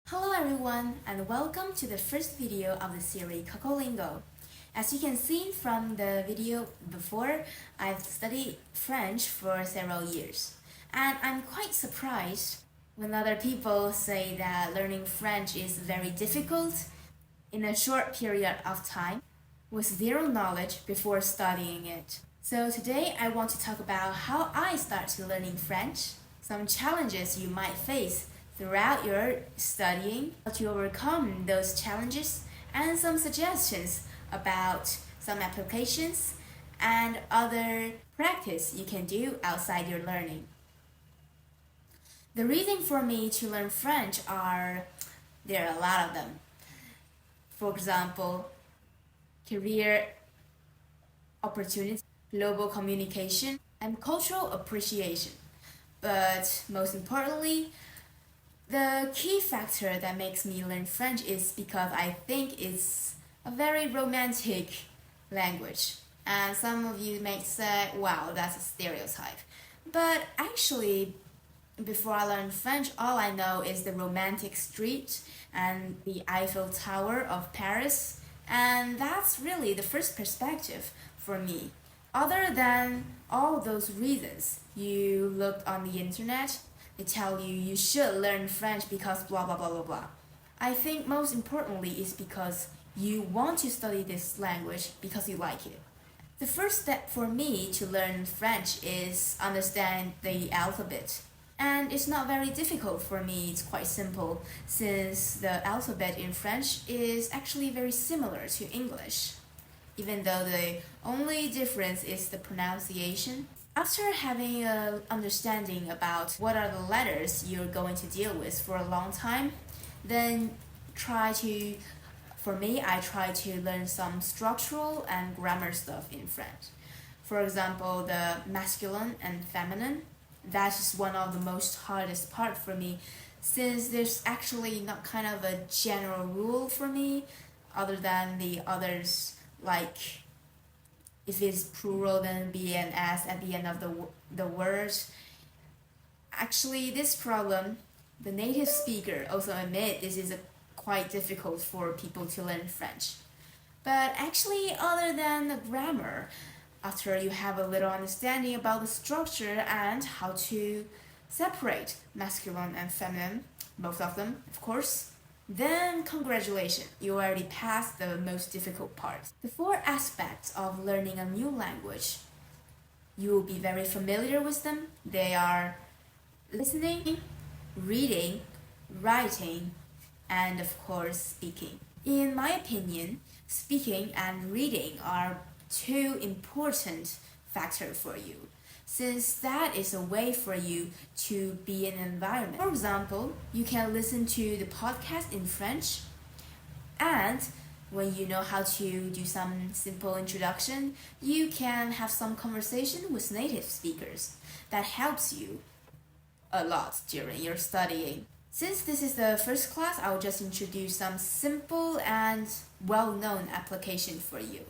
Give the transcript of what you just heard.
Hello everyone and welcome to the first video of the series Cocolingo. As you can see from the video before, I've studied French for several years and I'm quite surprised when other people say that learning French is very difficult in a short period of time with zero knowledge before studying it. So today I want to talk about how I started learning French, some challenges you might face throughout your studying, how to overcome those challenges, and some suggestions about some applications and other practice you can do outside your learning. The reason for me to learn French there are a lot of them. For example, career opportunities, global communication, and cultural appreciation. But most importantly, the key factor that makes me learn French is because I think it's a very romantic language. And some of you may say, wow, that's a stereotype. But actually, before I learned French, all I know is the romantic street and the Eiffel Tower of Paris. And that's really the first perspective for me. Other than all those reasons, you looked on the internet, they tell you should learn French because blah blah blah blah blah. I think most importantly is because you want to study this language because you like it. The first step for me to learn French is understand the alphabet. And it's not very difficult for me, it's quite simple since the alphabet in French is actually very similar to English, even though the only difference is the pronunciation. After having an understanding about what are the letters you're going to deal with for a long time, then I try to learn some structural and grammar stuff in French. For example, the masculine and feminine. That is one of the most hardest part for me since there's actually not kind of a general rule for me other than the others, like if it's plural, then be an S at the end of the word. Actually, this problem, the native speaker also admit this is quite difficult for people to learn French. But actually, other than the grammar, after you have a little understanding about the structure and how to separate masculine and feminine, both of them, of course, then congratulations, you already passed the most difficult part. The four aspects of learning a new language, you will be very familiar with them. They are listening, reading, writing, and of course speaking. In my opinion, speaking and reading are two important factors for you, since that is a way for you to be in an environment. For example, you can listen to the podcast in French, and when you know how to do some simple introduction, you can have some conversation with native speakers. That helps you a lot during your studying. Since this is the first class, I'll just introduce some simple and well-known application for you.